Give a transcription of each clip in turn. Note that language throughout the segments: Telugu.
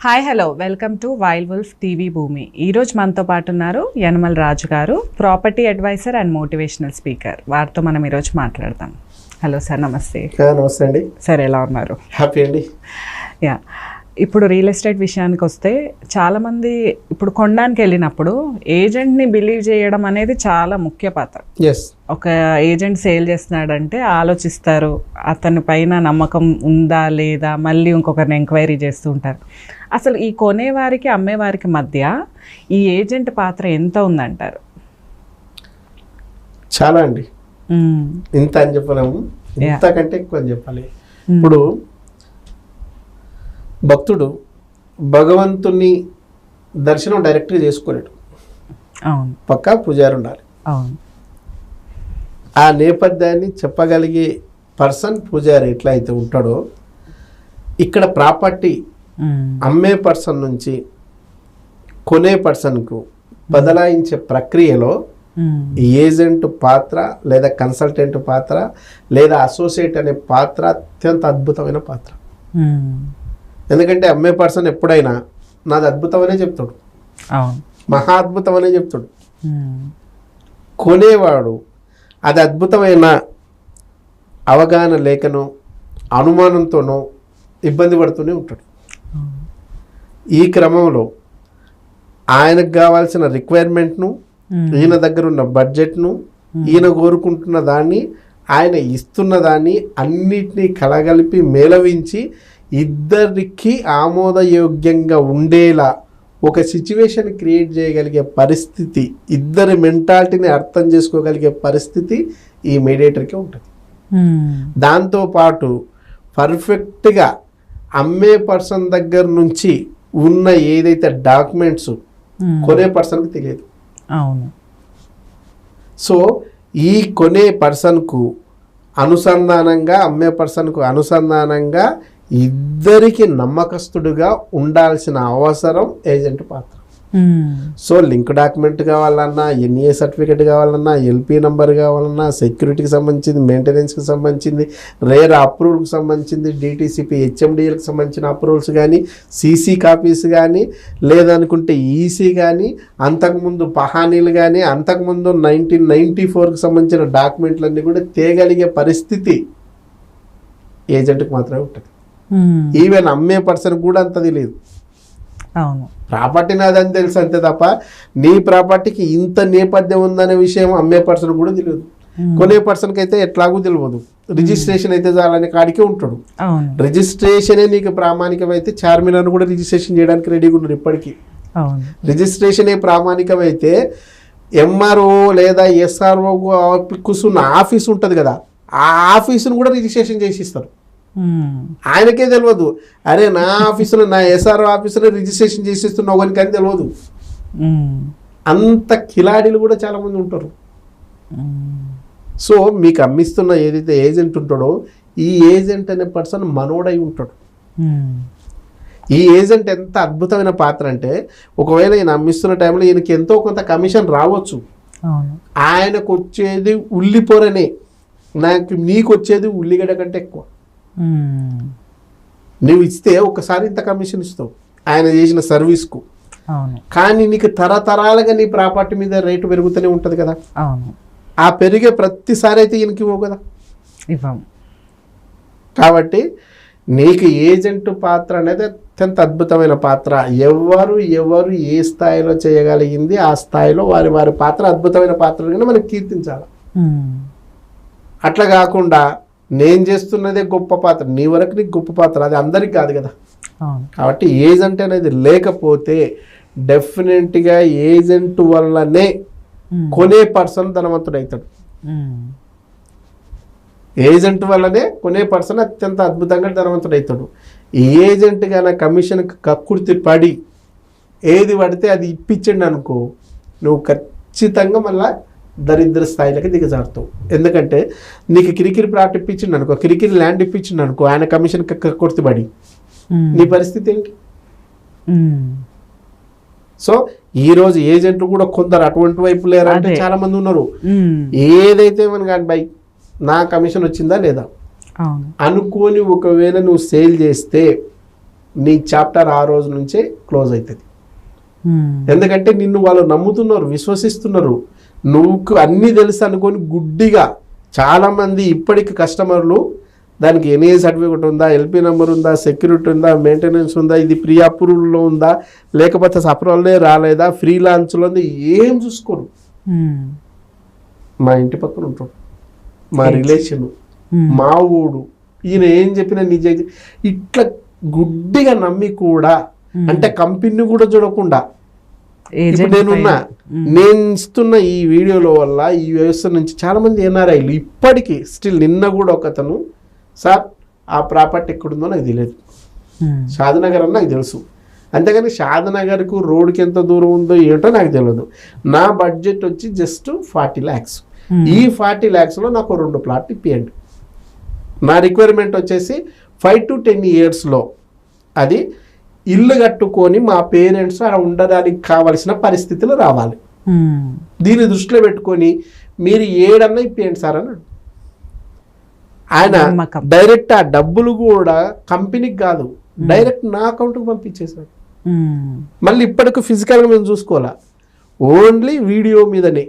Hi hello welcome to wild wolf TV Bhoomi. ఈరోజు మనతో పాటు ఉన్నారు Yanamala Raju garu, property advisor and motivational speaker. వారితో మనం ఈరోజు మాట్లాడదాం. హలో సార్, నమస్తే. నమస్తే అండి. సార్ ఎలా ఉన్నారు? హ్యాపీ అండి. యా, ఇప్పుడు రియల్ ఎస్టేట్ విషయానికి వస్తే చాలామంది ఇప్పుడు కొనడానికి వెళ్ళినప్పుడు ఏజెంట్ని బిలీవ్ చేయడం అనేది చాలా ముఖ్య పాత్ర. ఒక ఏజెంట్ సేల్ చేస్తున్నాడంటే ఆలోచిస్తారు, అతని పైన నమ్మకం ఉందా లేదా, మళ్ళీ ఇంకొకరిని ఎంక్వైరీ చేస్తూ ఉంటారు. అసలు ఈ కొనేవారికి అమ్మేవారికి మధ్య ఈ ఏజెంట్ పాత్ర ఎంత ఉందంటారు? చాలా అండి. ఇంత అని చెప్పలేము, ఇంతకంటే ఎక్కువ అని చెప్పాలి. ఇప్పుడు భక్తుడు భగవంతుని దర్శనం డైరెక్ట్గా చేసుకోలేడు, పక్కా పూజారి ఉండాలి. ఆ నేపథ్యాన్ని చెప్పగలిగే పర్సన్ పూజారి ఎట్లా అయితే ఉంటాడో, ఇక్కడ ప్రాపర్టీ అమ్మే పర్సన్ నుంచి కొనే పర్సన్కు బదలాయించే ప్రక్రియలో ఏజెంట్ పాత్ర లేదా కన్సల్టెంట్ పాత్ర లేదా అసోసియేట్ అనే పాత్ర అత్యంత అద్భుతమైన పాత్ర. ఎందుకంటే అమ్మే పర్సన్ ఎప్పుడైనా నాది అద్భుతమనే చెప్తాడు, మహా అద్భుతమనే చెప్తాడు. కొనేవాడు అది అద్భుతమైన అవగాహన లేకనో అనుమానంతోనో ఇబ్బంది పడుతూనే ఉంటాడు. ఈ క్రమంలో ఆయనకు కావాల్సిన రిక్వైర్మెంట్ను, ఈయన దగ్గర ఉన్న బడ్జెట్ను, ఈయన కోరుకుంటున్న దాన్ని, ఆయన ఇస్తున్న దాన్ని అన్నిటినీ కలగలిపి మేళవించి ఇద్దరికి ఆమోదయోగ్యంగా ఉండేలా ఒక సిచ్యువేషన్ క్రియేట్ చేయగలిగే పరిస్థితి, ఇద్దరి మెంటాలిటీని అర్థం చేసుకోగలిగే పరిస్థితి ఈ మీడియేటర్కి ఉంటుంది. దాంతోపాటు పర్ఫెక్ట్గా అమ్మే పర్సన్ దగ్గర నుంచి ఉన్న ఏదైతే డాక్యుమెంట్స్ కొనే పర్సన్కి తెలియదు. అవును. సో ఈ కొనే పర్సన్కు అనుసంధానంగా, అమ్మే పర్సన్కు అనుసంధానంగా ఇద్దరికి నమ్మకస్తుడుగా ఉండాల్సిన అవసరం ఏజెంట్ పాత్ర. సో లింక్ డాక్యుమెంట్ కావాలన్నా, ఎన్ఏ సర్టిఫికేట్ కావాలన్నా, ఎల్పి నంబర్ కావాలన్నా, సెక్యూరిటీకి సంబంధించింది, మెయింటెనెన్స్కి సంబంధించింది, రేర్ అప్రూవల్కి సంబంధించింది, డిటిసిపి హెచ్ఎండిఎల్కి సంబంధించిన అప్రూవల్స్ కానీ, సీసీ కాపీస్ కానీ, లేదనుకుంటే ఈసీ కానీ, అంతకుముందు పహానీలు కానీ, అంతకుముందు 1994కి సంబంధించిన డాక్యుమెంట్లన్నీ కూడా తేగలిగే పరిస్థితి ఏజెంట్కి మాత్రమే ఉంటుంది. ఈవెన్ అమ్మే పర్సన్ కూడా అంత తెలియదు. అవును, ప్రాపర్టీ నాదని తెలుసు అంతే తప్ప నీ ప్రాపర్టీకి ఇంత నేపథ్యం ఉందనే విషయం అమ్మే పర్సన్ కూడా తెలియదు. కొనే పర్సన్కి అయితే ఎట్లాగూ తెలియదు. రిజిస్ట్రేషన్ అయితే చాలని కాడికే ఉంటాడు. రిజిస్ట్రేషనే నీకు ప్రామాణికమైతే చార్మినార్ కూడా రిజిస్ట్రేషన్ చేయడానికి రెడీగా ఉన్నారు ఇప్పటికీ. రిజిస్ట్రేషనే ప్రామాణికమైతే ఎంఆర్ఓ లేదా ఎస్ఆర్ఓ కూర్చున్న ఆఫీస్ ఉంటుంది కదా, ఆ ఆఫీసును కూడా రిజిస్ట్రేషన్ చేసి ఇస్తారు. ఆయనకే తెలియదు, అరే నా ఆఫీసులో, నా ఎస్ఆర్ఓ ఆఫీసులో రిజిస్ట్రేషన్ చేసిస్తున్నావు అని కానీ తెలియదు. అంత కిలాడీలు కూడా చాలా మంది ఉంటారు. సో మీకు అమ్మిస్తున్న ఏదైతే ఏజెంట్ ఉంటాడో, ఈ ఏజెంట్ అనే పర్సన్ మనోడై ఉంటాడు. ఈ ఏజెంట్ ఎంత అద్భుతమైన పాత్ర అంటే, ఒకవేళ ఈయన అమ్మిస్తున్న టైంలో ఈయనకి ఎంతో కొంత కమిషన్ రావచ్చు. ఆయనకు వచ్చేది ఉల్లిపొరనే, నీకు వచ్చేది ఉల్లిగడ్డ కంటే ఎక్కువ. నువ్వు ఇస్తే ఒకసారి ఇంత కమిషన్ ఇస్తావు ఆయన చేసిన సర్వీస్కు, కానీ నీకు తరతరాలుగా నీ ప్రాపర్టీ మీద రేటు పెరుగుతూనే ఉంటుంది కదా. ఆ పెరిగే ప్రతిసారి అయితే ఈయనకి ఇవ్వవు కదా. కాబట్టి నీకు ఏజెంట్ పాత్ర అనేది అత్యంత అద్భుతమైన పాత్ర. ఎవరు ఏ స్థాయిలో చేయగలిగింది ఆ స్థాయిలో వారి పాత్ర అద్భుతమైన పాత్రగా మనం కీర్తించాలి. అట్లా కాకుండా నేను చేస్తున్నదే గొప్ప పాత్ర, నీ వరకు నీకు గొప్ప పాత్ర, అది అందరికి కాదు కదా. కాబట్టి ఏజెంట్ అనేది లేకపోతే డెఫినెట్గా ఏజెంట్ వల్లనే కొనే పర్సన్ ధనవంతుడు అవుతాడు. ఏజెంట్ వల్లనే కొనే పర్సన్ అత్యంత అద్భుతంగా ధనవంతుడు అవుతాడు. ఏజెంట్ కన్నా కమిషన్కి కక్కుర్తి పడి ఏది పడితే అది ఇప్పించండి అనుకో, నువ్వు ఖచ్చితంగా మళ్ళీ దరిద్ర స్థాయిలకి దిగజారుతావు. ఎందుకంటే నీకు కిరికిరి ప్లాట్ ఇప్పించిండు అనుకో, కిరికిరి ల్యాండ్ ఇప్పించిండు అనుకో, ఆయన కమిషన్ కొడుతుబడి నీ పరిస్థితి ఏంటి? సో ఈరోజు ఏజెంట్లు కూడా కొందరు అటువంటి వైపు లేరంటే చాలా మంది ఉన్నారు. ఏదైతే మన కానీ బై నా కమిషన్ వచ్చిందా లేదా అనుకోని ఒకవేళ నువ్వు సేల్ చేస్తే నీ చాప్టర్ ఆ రోజు నుంచే క్లోజ్ అవుతుంది. ఎందుకంటే నిన్ను వాళ్ళు నమ్ముతున్నారు, విశ్వసిస్తున్నారు. నువ్వు అన్నీ తెలుసు అనుకొని గుడ్డిగా చాలామంది ఇప్పటికి కస్టమర్లు దానికి ఎన్ఏ సర్టిఫికేట్ ఉందా, ఎల్పి నెంబర్ ఉందా, సెక్యూరిటీ ఉందా, మెయింటెనెన్స్ ఉందా, ఇది ప్రీ అప్రూవల్లో ఉందా, లేకపోతే అప్రూవల్లే రాలేదా, ఫ్రీ లాంచ్లో ఉంది, ఏం చూసుకోరు. మా ఇంటి పక్కన ఉంటాడు, మా రిలేషన్, మా ఊడు, ఈయన ఏం చెప్పినా నిజం ఇట్లా గుడ్డిగా నమ్మి కూడా, అంటే కంపెనీ కూడా చూడకుండా ఇప్పుడు నేను ఇస్తున్న ఈ వీడియోల వల్ల ఈ వ్యవస్థ నుంచి చాలా మంది ఎన్ఆర్ఐలు ఇప్పటికీ స్టిల్, నిన్న కూడా ఒకతను సార్ ఆ ప్రాపర్టీ ఎక్కడుందో నాకు తెలియదు, షాద్నగర్ అని నాకు తెలుసు, అంతేగాని షాద్నగర్కు రోడ్డుకి ఎంత దూరం ఉందో ఏంటో నాకు తెలియదు. నా బడ్జెట్ వచ్చి జస్ట్ 40 lakhs. ఈ 40 lakhsలో నాకు 2 ప్లాట్లు ఇప్పియండి. నా రిక్వైర్మెంట్ వచ్చేసి 5 to 10 yearsలో అది ఇల్లు కట్టుకొని మా పేరెంట్స్ అలా ఉండడానికి కావలసిన పరిస్థితులు రావాలి. దీన్ని దృష్టిలో పెట్టుకొని మీరు ఏడన్నా ఇప్పియండి సార్ అన్నాడు. ఆయన డైరెక్ట్ ఆ డబ్బులు కూడా కంపెనీకి కాదు, డైరెక్ట్ నా అకౌంట్కి పంపించేశాడు. మళ్ళీ ఇప్పటికి ఫిజికల్గా మేము చూసుకోవాలా, ఓన్లీ వీడియో మీదనే.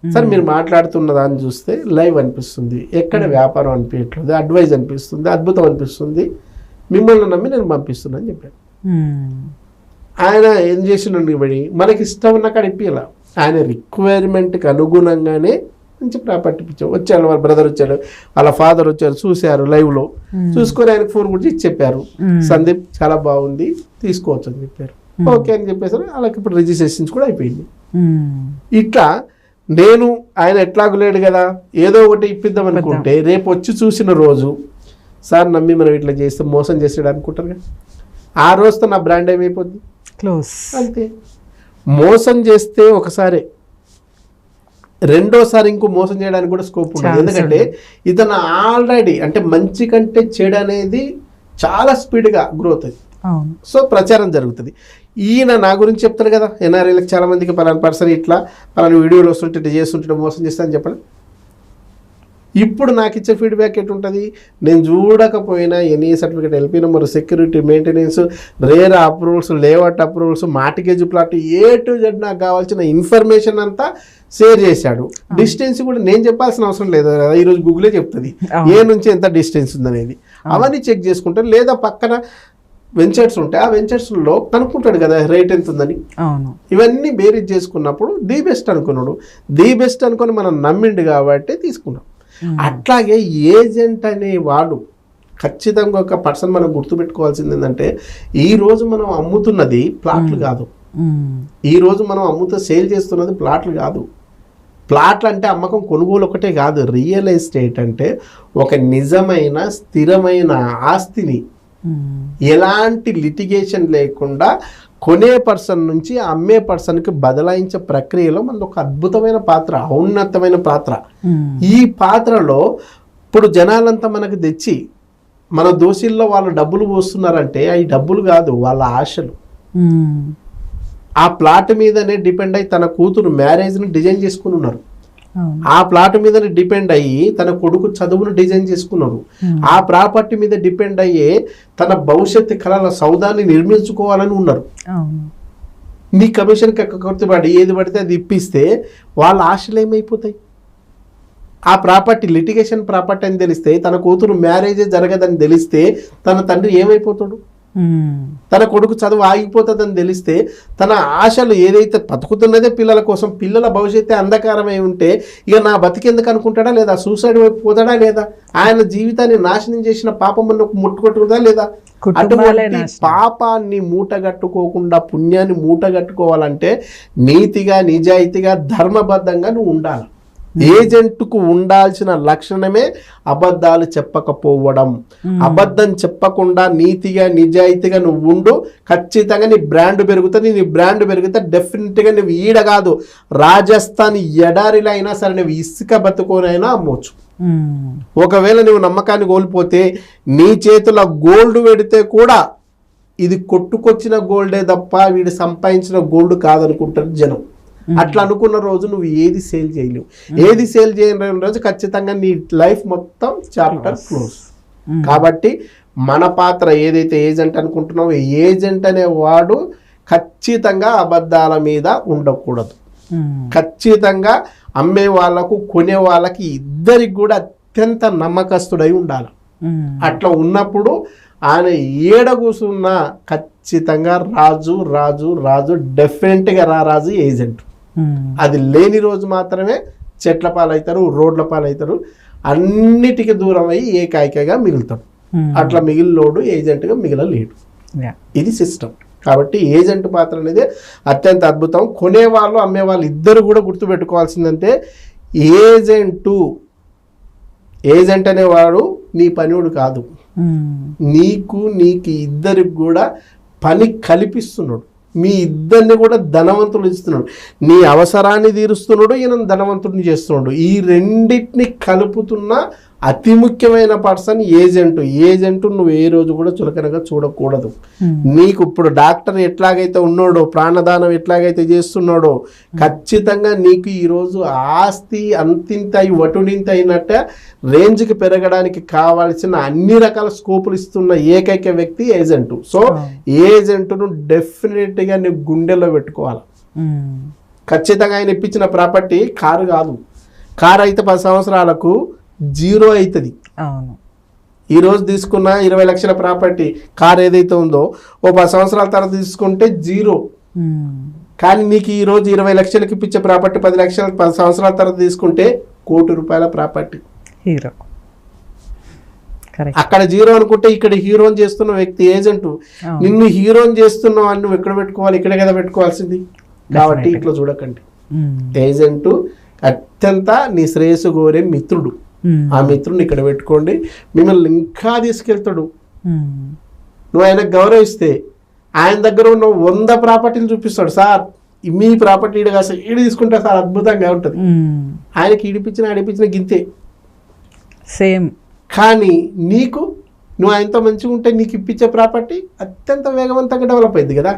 సార్ మీరు మాట్లాడుతున్న దాన్ని చూస్తే లైవ్ అనిపిస్తుంది, ఎక్కడ వ్యాపారం అనిపించట్లేదు, అడ్వైజ్ అనిపిస్తుంది, అద్భుతం అనిపిస్తుంది, మిమ్మల్ని నమ్మి నేను పంపిస్తున్నా అని చెప్పాను. ఆయన ఏం చేసినండి బడి మనకి ఇష్టం ఉన్న కాడ ఇప్పియాల, ఆయన రిక్వైర్మెంట్కి అనుగుణంగానే మంచి ప్రాపర్టీ ఇప్పించాం. వచ్చాడు, వాళ్ళ బ్రదర్ వచ్చాడు, వాళ్ళ ఫాదర్ వచ్చారు, చూశారు లైవ్లో, చూసుకొని ఆయనకు ఫోన్ గురించి చెప్పారు, సందీప్ చాలా బాగుంది తీసుకోవచ్చు అని చెప్పారు. ఓకే అని చెప్పేసారు. అలాగే ఇప్పుడు రిజిస్ట్రేషన్స్ కూడా అయిపోయింది. ఇట్లా నేను ఆయన ఎట్లాగూ లేడు కదా, ఏదో ఒకటి ఇప్పిద్దాం అనుకుంటే రేపు వచ్చి చూసిన రోజు సార్ నమ్మి మనం ఇట్లా చేస్తే మోసం చేసాడు అనుకుంటారు కదా, ఆ రోజుతో నా బ్రాండ్ ఏమైపోద్ది, క్లోజ్. అంతే. మోసం చేస్తే ఒకసారి, రెండోసారి ఇంకో మోసం చేయడానికి కూడా స్కోప్ ఉంటుంది. ఎందుకంటే ఇతను ఆల్రెడీ అంటే మంచి కంటే చెడు అనేది చాలా స్పీడ్గా గ్రోత్ అవుతుంది. సో ప్రచారం జరుగుతుంది. ఈయన నా గురించి చెప్తారు కదా, ఎన్ఆర్ఐలకు చాలా మందికి పలానా పర్సన్ ఇట్లా పలానా వీడియోలు వస్తుంటే ఇట్లా చేస్తుంటే మోసం చేస్తానని చెప్పండి. ఇప్పుడు నాకు ఇచ్చే ఫీడ్బ్యాక్ ఎటుంటుంది, నేను చూడకపోయినా NA certificate, LP number, security, maintenance, RERA approvals, layout approvals, mortgage plot, A to Z నాకు కావాల్సిన ఇన్ఫర్మేషన్ అంతా షేర్ చేశాడు. డిస్టెన్స్ కూడా నేను చెప్పాల్సిన అవసరం లేదు కదా, ఈరోజు గూగులే చెప్తుంది ఏ నుంచి ఎంత డిస్టెన్స్ ఉందనేది. అవన్నీ చెక్ చేసుకుంటారు. లేదా పక్కన వెంచర్స్ ఉంటాయి, ఆ వెంచర్స్లో కనుక్కుంటాడు కదా రేట్ ఎంత ఉందని. ఇవన్నీ బేరీజ్ చేసుకున్నప్పుడు ది బెస్ట్ అనుకున్నాడు. ది బెస్ట్ అనుకుని మనం నమ్మిండు కాబట్టి తీసుకున్నాం. అట్లాగే ఏజెంట్ అనేవాడు ఖచ్చితంగా ఒక పర్సన్ మనం గుర్తుపెట్టుకోవాల్సింది ఏంటంటే, ఈరోజు మనం అమ్ముతున్నది ప్లాట్లు కాదు, ఈరోజు మనం సేల్ చేస్తున్నది ప్లాట్లు కాదు. ప్లాట్లు అంటే అమ్మకం కొనుగోలు ఒకటే కాదు. రియల్ ఎస్టేట్ అంటే ఒక నిజమైన స్థిరమైన ఆస్తిని ఎలాంటి లిటిగేషన్ లేకుండా కొనే పర్సన్ నుంచి అమ్మే పర్సన్కి బదలాయించే ప్రక్రియలో మనది ఒక అద్భుతమైన పాత్ర, ఔన్నతమైన పాత్ర. ఈ పాత్రలో ఇప్పుడు జనాలంతా మనకు తెచ్చి మన దోషుల్లో వాళ్ళు డబ్బులు పోస్తున్నారంటే అవి డబ్బులు కాదు, వాళ్ళ ఆశలు. ఆ ప్లాట్ మీదనే డిపెండ్ అయ్యి తన కూతురు మ్యారేజ్ని డిజైన్ చేసుకుని ఉన్నారు. ఆ ప్లాట్ మీద డిపెండ్ అయ్యి తన కొడుకు చదువును డిజైన్ చేసుకున్నారు. ఆ ప్రాపర్టీ మీద డిపెండ్ అయ్యే తన భవిష్యత్తు కళల సౌదాన్ని నిర్మించుకోవాలని ఉన్నారు. నీ కమిషన్ కట్టుబడి ఏది పడితే అది ఇప్పిస్తే వాళ్ళ ఆశలు ఏమైపోతాయి? ఆ ప్రాపర్టీ లిటిగేషన్ ప్రాపర్టీ అని తెలిస్తే, తన కూతురు మ్యారేజే జరగదని తెలిస్తే తన తండ్రి ఏమైపోతాడు? తన కొడుకు చదువు ఆగిపోతుందని తెలిస్తే తన ఆశలు ఏదైతే బతుకుతున్నదే పిల్లల కోసం, పిల్లల భవిష్యత్తే అంధకారమై ఉంటే ఇక నా బతికెందుకు అనుకుంటాడా లేదా? సూసైడ్ వైపు పోతాడా లేదా? ఆయన జీవితాన్ని నాశనం చేసిన పాపం ముట్టుకొట్టుకుందా లేదా? అటువంటి పాపాన్ని మూటగట్టుకోకుండా పుణ్యాన్ని మూటగట్టుకోవాలంటే నీతిగా, నిజాయితీగా, ధర్మబద్ధంగా నువ్వు ఉండాలి. ఏజెంట్కు ఉండాల్సిన లక్షణమే అబద్ధాలు చెప్పకపోవడం. అబద్ధం చెప్పకుండా నీతిగా, నిజాయితీగా నువ్వు ఉండు, ఖచ్చితంగా నీ బ్రాండ్ పెరుగుతుంది. నీ బ్రాండ్ పెరిగితే డెఫినెట్గా నువ్వు ఈడ కాదు, రాజస్థాన్ ఎడారిలో అయినా సరే నువ్వు ఇసుక బతుకోనైనా అమ్మవచ్చు. ఒకవేళ నువ్వు నమ్మకాన్ని కోల్పోతే నీ చేతుల గోల్డ్ పెడితే కూడా ఇది కొట్టుకొచ్చిన గోల్డే తప్ప వీడు సంపాదించిన గోల్డ్ కాదనుకుంటారు జనం. అట్లా అనుకున్న రోజు నువ్వు ఏది సేల్ చేయలేవు. ఏది సేల్ చేయని రోజు ఖచ్చితంగా నీ లైఫ్ మొత్తం చాప్టర్ క్లోజ్. కాబట్టి మన పాత్ర ఏదైతే ఏజెంట్ అనుకుంటున్నామో ఏజెంట్ అనేవాడు ఖచ్చితంగా అబద్ధాల మీద ఉండకూడదు. ఖచ్చితంగా అమ్మే వాళ్ళకు కొనే వాళ్ళకి ఇద్దరికి కూడా అత్యంత నమ్మకస్తుడై ఉండాలి. అట్లా ఉన్నప్పుడు ఆయన ఏడ కూసున్నా ఖచ్చితంగా రాజు రాజు రాజు డెఫినెట్గా రాజు ఏజెంట్. అది లేని రోజు మాత్రమే చెట్ల పాలవుతారు, రోడ్ల పాలవుతారు, అన్నిటికీ దూరం అయ్యి ఏకాయికగా మిగులుతాడు. అట్లా మిగిలినోడు ఏజెంట్గా మిగలలేడు. ఇది సిస్టమ్. కాబట్టి ఏజెంట్ పాత్ర అనేది అత్యంత అద్భుతం. కొనేవాళ్ళు అమ్మేవాళ్ళు ఇద్దరు కూడా గుర్తుపెట్టుకోవాల్సిందంటే ఏజెంట్ అనేవాడు నీ పనివాడు కాదు, నీకు ఇద్దరికి కూడా పని కల్పిస్తున్నాడు. మీ ఇద్దరిని కూడా ధనవంతులు ఇస్తున్నాడు. నీ అవసరాన్ని తీరుస్తున్నాడు, ఈయన ధనవంతుడిని చేస్తున్నాడు. ఈ రెండింటిని కలుపుతున్న అతి ముఖ్యమైన పర్సన్ ఏజెంట్ నువ్వు ఏ రోజు కూడా చులకనగా చూడకూడదు. నీకు ఇప్పుడు డాక్టర్ ఎట్లాగైతే ఉన్నాడో, ప్రాణదానం ఎట్లాగైతే చేస్తున్నాడో, ఖచ్చితంగా నీకు ఈరోజు ఆస్తి అంతింత వటుడింత అయినట్టే రేంజ్కి పెరగడానికి కావాల్సిన అన్ని రకాల స్కోపులు ఇస్తున్న ఏకైక వ్యక్తి ఏజెంట్. సో ఏజెంట్ను డెఫినెట్గా నీ గుండెల్లో పెట్టుకోవాలి. ఖచ్చితంగా ఆయన ఇప్పించిన ప్రాపర్టీ కారు కాదు. కారు అయితే 10 సంవత్సరాలకు 0 అవుతుంది. ఈరోజు తీసుకున్న 20 లక్షల ప్రాపర్టీ కార్ ఏదైతే ఉందో ఓ 10 సంవత్సరాల తర్వాత తీసుకుంటే 0. కానీ నీకు ఈరోజు 20 లక్షలకి ఇప్పించే ప్రాపర్టీ 10 లక్షల 10 సంవత్సరాల తర్వాత తీసుకుంటే ₹1,00,00,000 ప్రాపర్టీ. హీరో అక్కడ 0 అనుకుంటే ఇక్కడ హీరోని చేస్తున్న వ్యక్తి ఏజెంట్. నిన్ను హీరోని చేస్తున్నావు అని నువ్వు ఎక్కడ పెట్టుకోవాలి? ఇక్కడే కదా పెట్టుకోవాల్సింది. కాబట్టి ఇట్లా చూడకండి. ఏజెంట్ అత్యంత నీ శ్రేయస్సు కోరే మిత్రుడు. ఆ మిత్రుడిని ఇక్కడ పెట్టుకోండి. మిమ్మల్ని ఇంకా తీసుకెళ్తాడు. నువ్వు ఆయనకు గౌరవిస్తే ఆయన దగ్గర ఉన్న 100 ప్రాపర్టీలు చూపిస్తాడు. సార్ మీ ప్రాపర్టీ ఈడ కాస్త ఈడ తీసుకుంటే సార్ అద్భుతంగా ఉంటుంది. ఆయనకి ఆడిపించిన గింతే సేమ్. కానీ నువ్వు ఆయనతో మంచిగా ఉంటే నీకు ఇప్పించే ప్రాపర్టీ అత్యంత వేగవంతంగా డెవలప్ అయింది కదా.